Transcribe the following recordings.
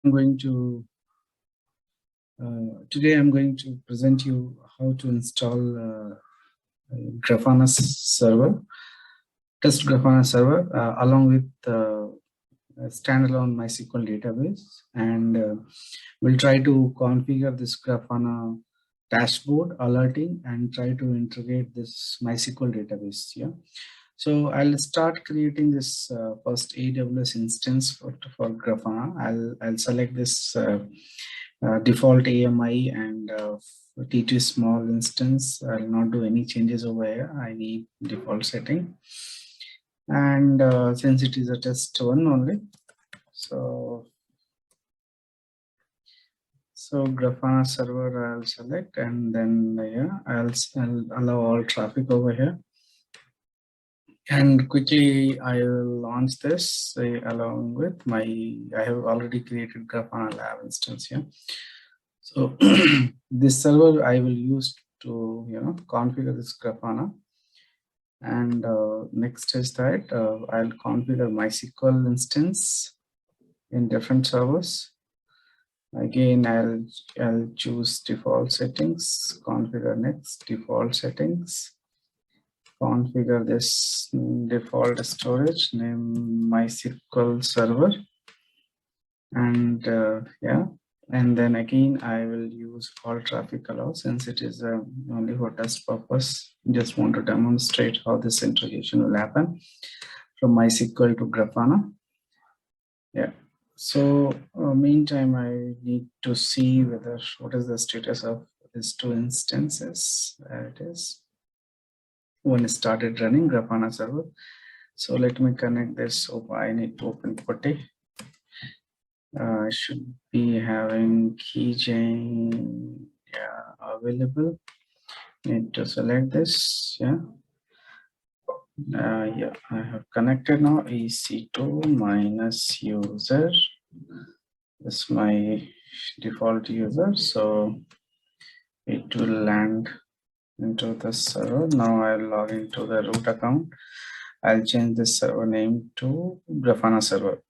Today I'm going to present you how to install Grafana server, test Grafana server along with a standalone MySQL database, and we'll try to configure this Grafana dashboard alerting and try to integrate this MySQL database. Yeah. So I'll start creating this first AWS instance for Grafana. I'll select this default AMI and T2 small instance. I'll not do any changes over here. I need default setting, and since it is a test one only, so Grafana server I'll select, and then I'll allow all traffic over here. And quickly I will launch this along with I have already created Grafana lab instance here. So this server I will use to configure this Grafana. And next is that I'll configure MySQL instance in different servers. Again, I'll choose default settings, configure next, default settings. Configure this default storage, name MySQL server, and and then again I will use all traffic allow since it is only for test purpose. Just want to demonstrate how this integration will happen from MySQL to Grafana. Yeah. So meantime, I need to see what is the status of these two instances. There it is. One started running Grafana server. So let me connect this. I need to open Putty. I should be having keychain available. Need to select this. Yeah. I have connected now. EC2 minus user. This is my default user. So it will land into the server. Now I'll log into the root account. I'll change the server name to Grafana server.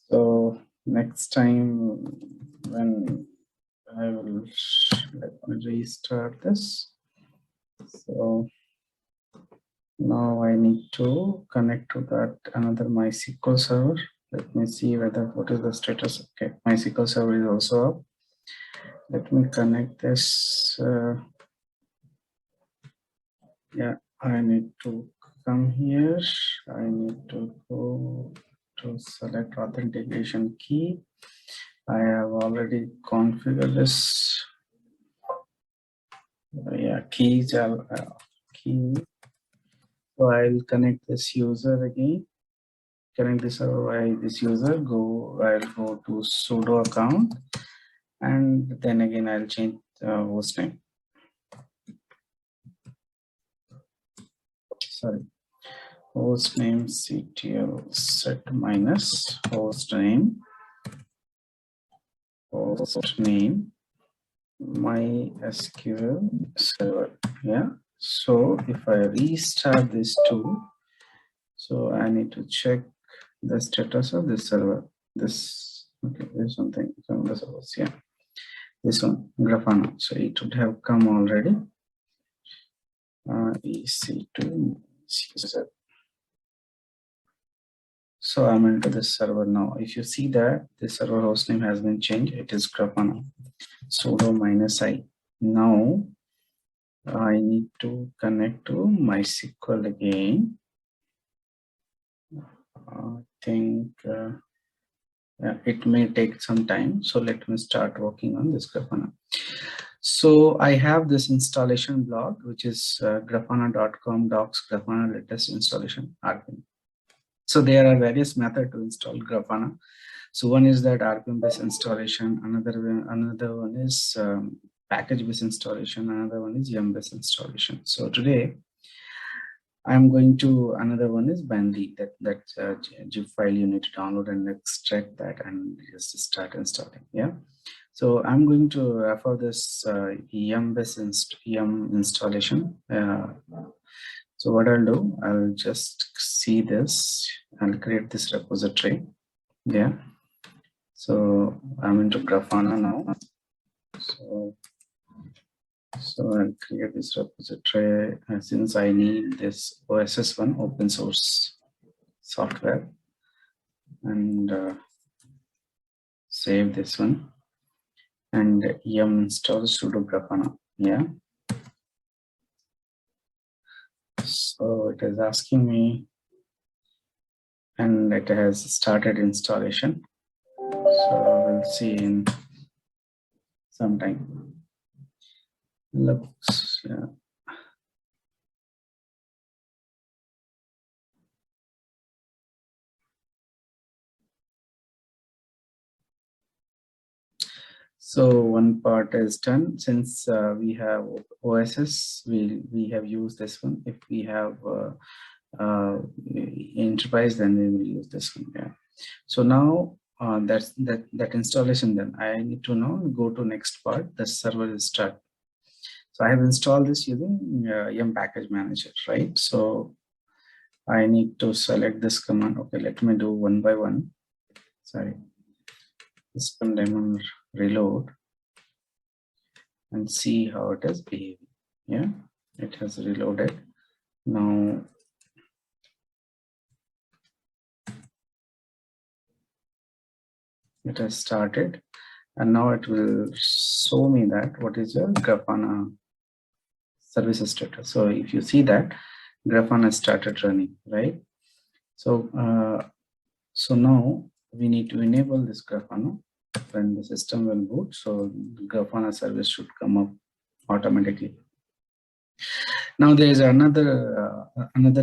So next time when I will let me restart this. So now I need to connect to that another MySQL server. Let me see what is the status. Okay, MySQL server is also up. Let me connect this. Yeah, I need to come here. I need to go to select authentication key. I have already configured this. Keys are key. So I'll connect this user again. Connect this server this user. I'll go to sudo account, and then again I'll change host name. Sorry, host name ctl set minus host name MySQL server. Yeah. So if I restart this too, so I need to check the status of this server. Okay, there's something from the servers. Yeah, this one Grafana. So it would have come already. EC2 user. So I'm into this server now. If you see that the server hostname has been changed, it is Grafana. Sudo -i. Now I need to connect to MySQL again. I think it may take some time. So let me start working on this Grafana. So I have this installation blog, which is grafana.com docs Grafana latest installation RPM. So there are various methods to install Grafana. So one is that RPM based installation. Another one is package based installation. Another one is YAML based installation. So today I'm going to another one is Bandy. That's a zip file you need to download and extract that and just start installing. Yeah. So I'm going to refer this yum installation. So what I'll do, I'll just see this. I'll create this repository. Yeah. So I'm into Grafana now. So I'll create this repository since I need this OSS one, open source software, and save this one and yum install sudo Grafana. Yeah. So it is asking me, and it has started installation. So we'll see in some time. Looks, yeah. So one part is done. Since we have OSS, we have used this one. If we have enterprise, then we will use this one. Yeah. So now that installation done. I need to now go to next part. The server is start. So I have installed this using yum package manager, right? So I need to select this command. Okay, let me do one by one. Sorry, system daemon reload and see how it is behaving. Yeah, it has reloaded. Now it has started, and now it will show me that what is your Grafana service status. So if you see that Grafana started running, right? So so now we need to enable this Grafana when the system will boot. So Grafana service should come up automatically. Now there is another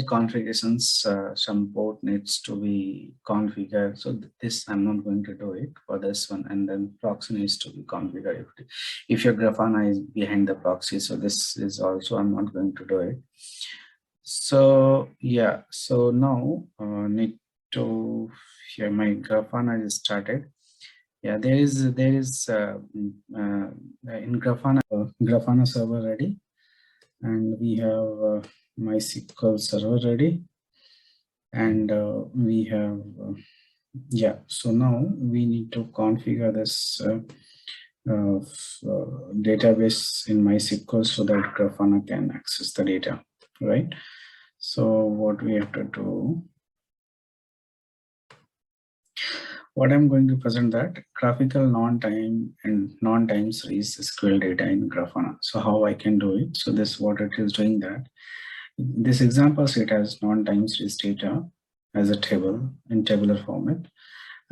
configurations. Some port needs to be configured. So this I'm not going to do it for this one, and then proxy needs to be configured. If your Grafana is behind the proxy, so this is also I'm not going to do it. So yeah, so now need to here my Grafana is started. Yeah, there is in Grafana server ready, and we have MySQL server ready, and we have yeah. So now we need to configure this database in MySQL so that Grafana can access the data, right? So what we have to do, what I'm going to present that graphical non-time and non-time series SQL data in Grafana. So how I can do it. So this what it is doing that. This example set has non-time series data as a table in tabular format.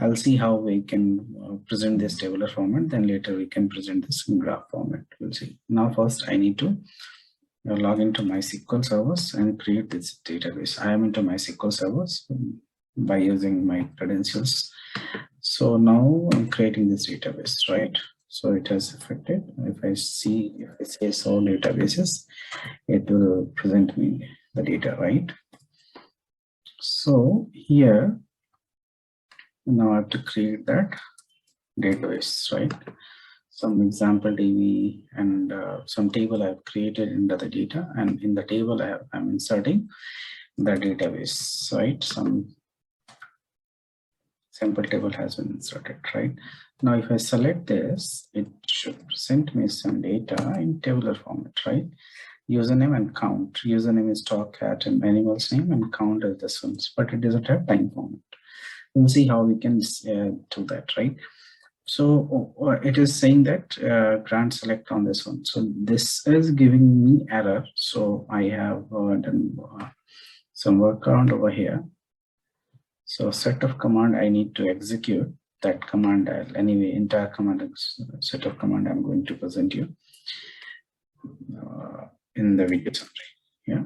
I'll see how we can present this tabular format. Then later we can present this in graph format. We'll see. Now first I need to log into MySQL servers and create this database. I am into MySQL servers by using my credentials. So now I'm creating this database, right? So it has affected. If I say so databases, it will present me the data, right? So here, now I have to create that database, right? Some example DB and some table I have created into the data, and in the table I'm inserting the database, right? Some sample table has been inserted, right? Now if I select this, it should present me some data in tabular format, right? Username and count. Username is dogcat and animal's name, and count is this one, but it doesn't have time format. We'll see how we can do that, right? So it is saying that grant select on this one. So this is giving me error. So I have done some workaround over here. So set of command I need to execute that command. Anyway, entire command set of command I'm going to present you in the video summary. Yeah.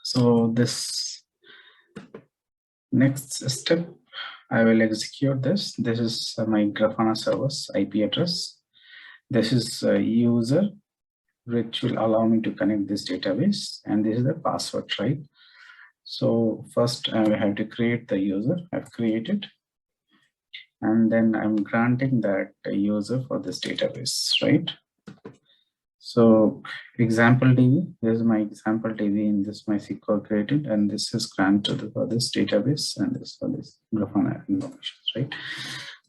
So this next step, I will execute this. This is my Grafana server's IP address. This is user which will allow me to connect this database, and this is the password, right? So first I have to create the user. I've created, and then I'm granting that user for this database, right? So example DB, this is my example DB in this MySQL created, and this is granted for this database, and this for this Grafana information, right?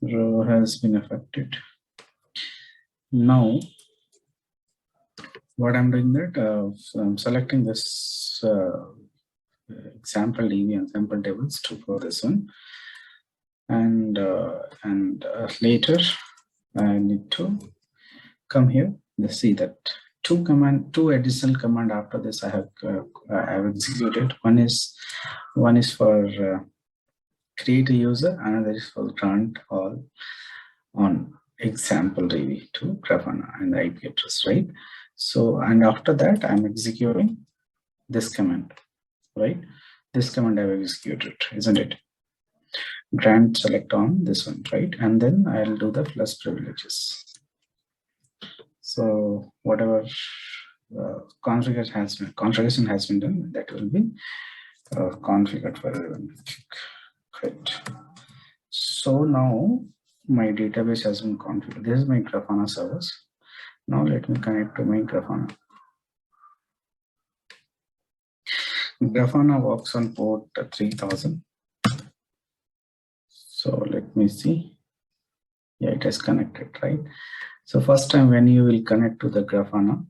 Row has been affected. Now, what I'm doing that, so I'm selecting this example DB and sample tables to for this one, and later I need to come here. Let's see that two additional command after this I have executed. One is for create a user, another is for grant all on example DB to Grafana and the IP address, right? So, and after that I'm executing this command, right? This command I've executed, isn't it? Grant select on this one, right? And then I'll do the plus privileges. So whatever configuration has been done, that will be configured for everyone. Great. So now my database has been configured. This is my Grafana servers. Now let me connect to my Grafana. Grafana works on port 3000. So let me see. Yeah, it is connected, right? So first time when you will connect to the Grafana,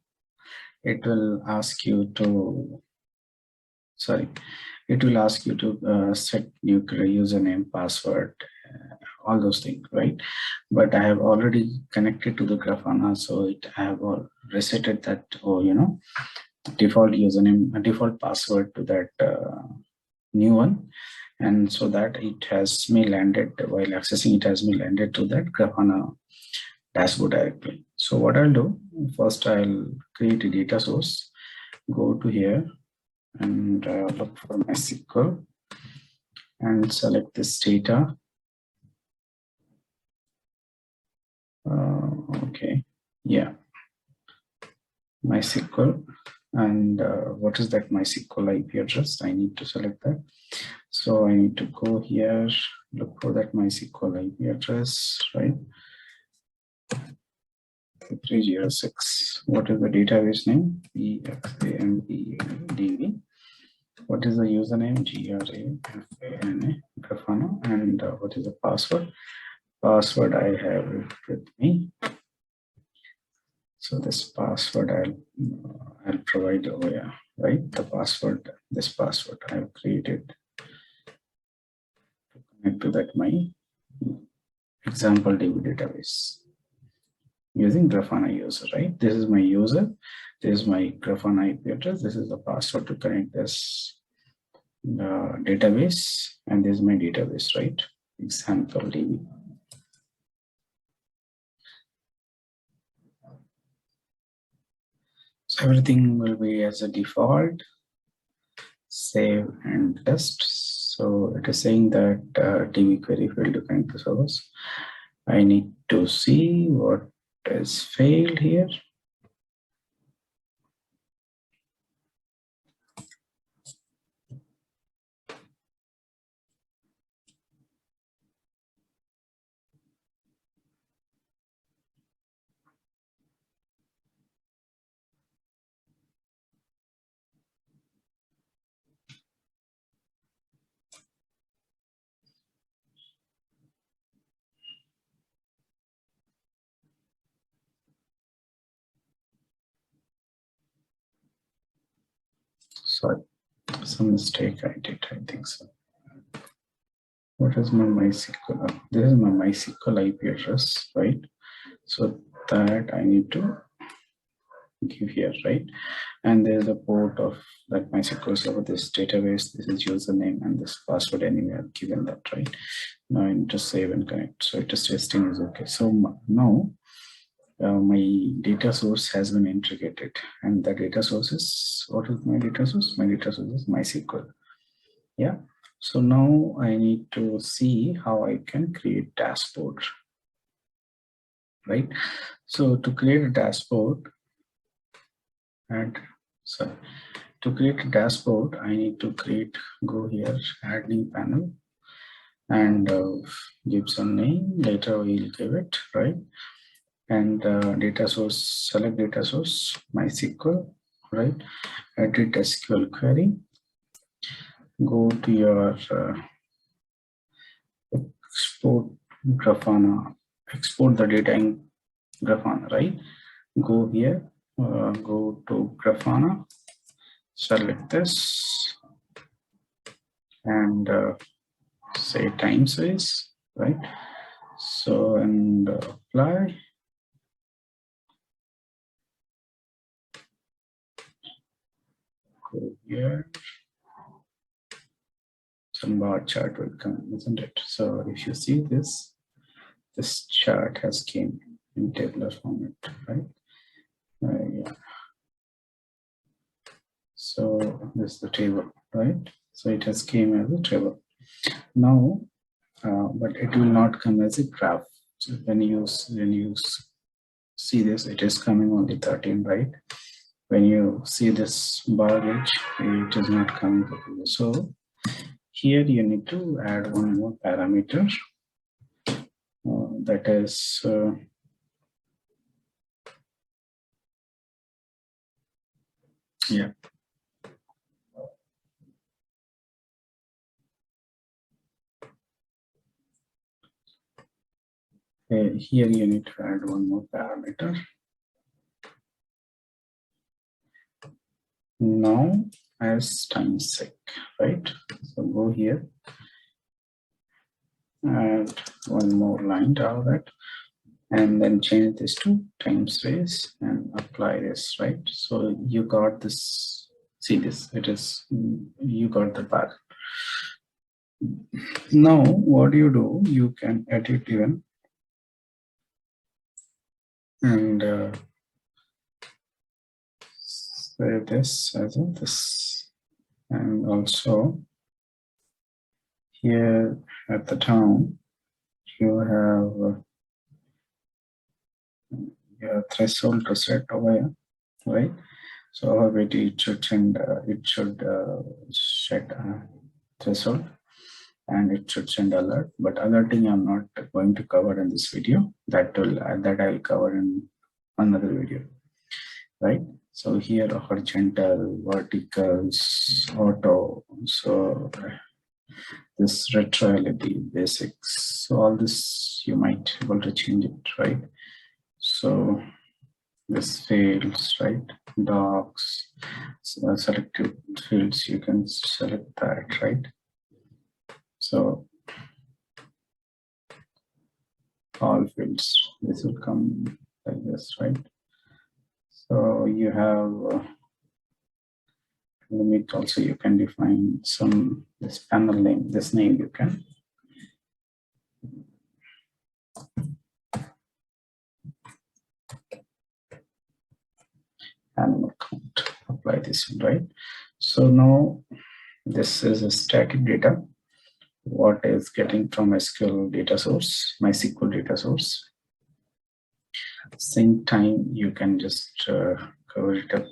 it will ask you to, set your username, password, all those things, right? But I have already connected to the Grafana, so I have resetted that, default username, default password to that new one, and so that it has me landed while accessing. It has me landed to that Grafana dashboard directly. So what I'll do first, I'll create a data source. Go to here and look for MySQL and select this data. Okay, yeah, MySQL, and what is that MySQL IP address? I need to select that. So I need to go here, look for that MySQL IP address, right? 306. What is the database name? EXAMPDB. What is the username? Grafana. Grafana. And what is the password? Password I have with me. So this password I'll provide over here, right? The password, this password I have created to connect to that my example DB database using Grafana user, right? This is my user. This is my Grafana IP address. This is the password to connect this database, and this is my database, right? Example DB. So everything will be as a default. Save and test. So it is saying that DB query failed to connect the servers. I need to see what has failed here. Sorry, some mistake I did, I think so. What is my MySQL? This is my MySQL IP address, right? So that I need to give here, right? And there's a port of that MySQL server, this database, this is username, and this password anyway I've given that, right? Now I need to save and connect. So it is testing is okay. So now my data source has been integrated, and the data source is, what is my data source? My data source is MySQL. Yeah. So now I need to see how I can create dashboard, right? So to create a dashboard, add. So to create a dashboard, I need to go here, add new panel, and give some name. Later we'll give it, right? And data source, select data source, MySQL, right? Edit SQL query. Go to your export Grafana, export the data in Grafana, right? Go here, go to Grafana, select this, and say time series, right? So, and apply. Go here. Some bar chart will come, isn't it? So if you see this, this chart has came in tabular format, right? Yeah. So this is the table, right? So it has came as a table. Now, but it will not come as a graph. So when you see this, it is coming only 13, right? When you see this bar edge, it is not coming. So here you need to add one more parameter. That is yeah. Here you need to add one more parameter. Now as time sec, right? So go here, add one more line to all that, and then change this to time space and apply this, right? So you got this, see this, it is, you got the path. Now what do? You can edit even, and save this as a this, and also here at the town you have your threshold to set over here, right? So how it should send set threshold, and it should send alert. But alerting I'm not going to cover in this video. That I'll cover in another video, right? So here horizontal, verticals, auto. So this retroality basics. So all this you might be able to change it, right? So this fields, right? Docs, selected fields, you can select that, right? So all fields, this will come like this, right? So you have limit also, you can define some, this panel name, this name you can. Animal count, apply this one, right? So now this is a static data, what is getting from SQL data source, MySQL data source. Sync time, you can just cover it up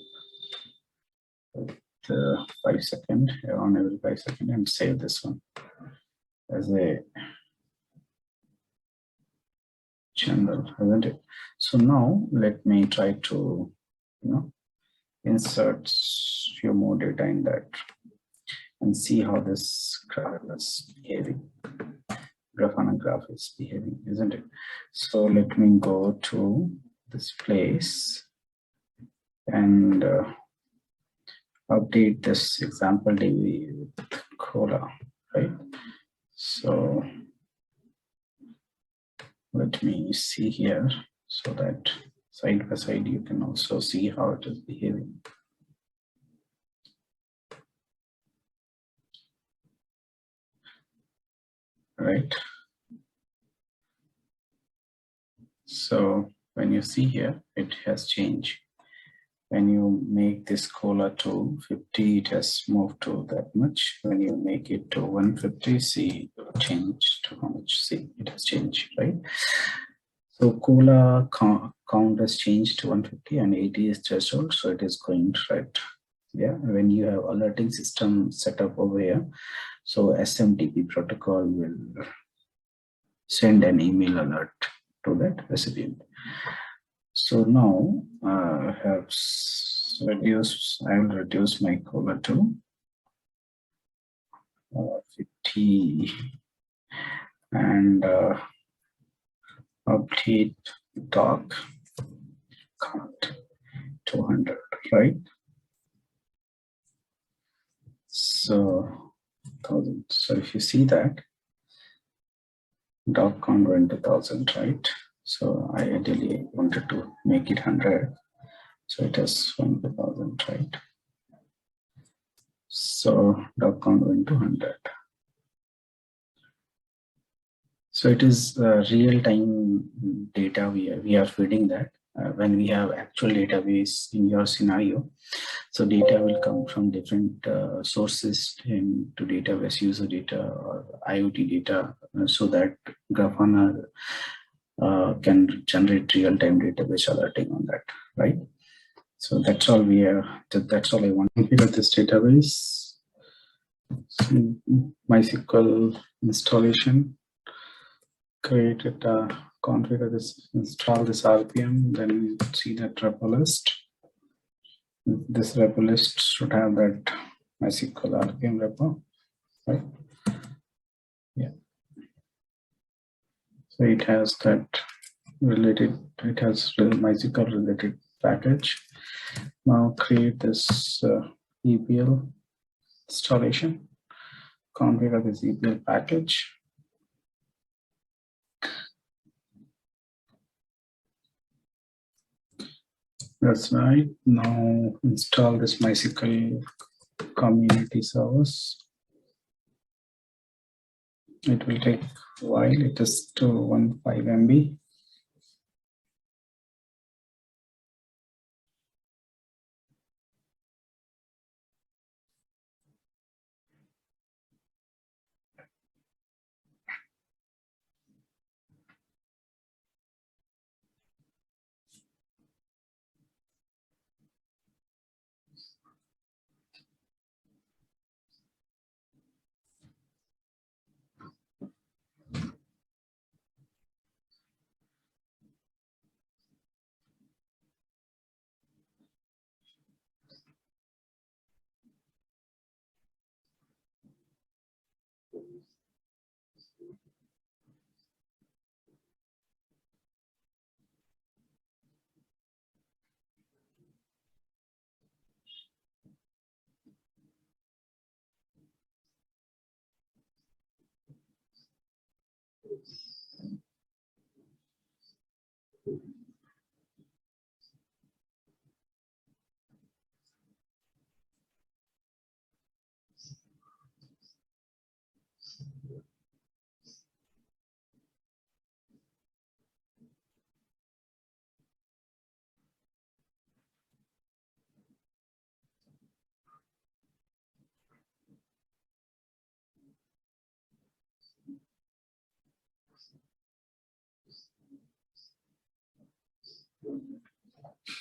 with 5 seconds, on every 5 seconds, and save this one as a channel, isn't it? So now let me try to, insert few more data in that and see how this graph is behaving. Grafana graph is behaving, isn't it? So let me go to this place and update this example DB with Cola, right? So let me see here so that side by side you can also see how it is behaving. Right. So when you see here, it has changed. When you make this cola to 50, it has moved to that much. When you make it to 150, see, it will change to how much. See, it has changed, right? So cola count has changed to 150 and 80 is threshold, so it is going right. Yeah, when you have alerting system set up over here, so SMTP protocol will send an email alert to that recipient. So now I have reduced, I will reduce my color to 50 and update doc count 200, right? So 1000. So if you see that doc count went to 1000, right? So I ideally wanted to make it 100. So it has went to 1000, right? So doc count went to 100. So it is real-time data we are feeding that. When we have actual database in your scenario, so data will come from different sources into database, user data or IoT data, so that Grafana can generate real-time database alerting on that, right? So that's all we are. That's all I want to configure this database. MySQL installation. Create it, configure this, install this RPM, then we see that repo list. This repo list should have that MySQL RPM repo, right? Yeah. So it has that related, it has MySQL related package. Now create this EPL installation, configure this EPL package. That's right. Now install this MySQL community service. It will take a while. It is 215 MB.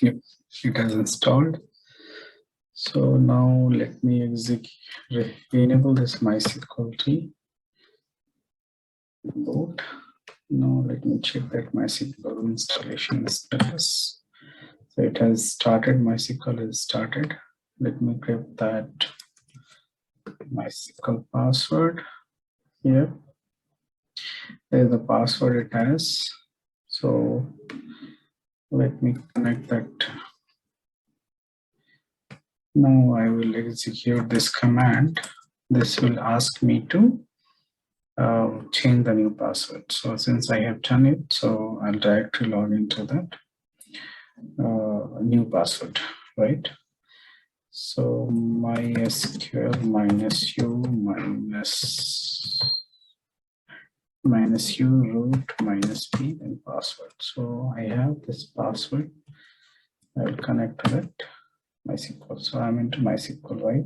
Yep, it has installed. So now let me enable this MySQL tree boot. Now let me check that MySQL installation status. So it has started. MySQL is started. Let me grab that MySQL password here. There's the password it has. So let me connect that. Now I will execute this command. This will ask me to change the new password. So since I have done it, so I'll directly log into that new password, right? So MySQL minus u root minus p and password. So I have this password. I'll connect to that MySQL. So I'm into MySQL, right?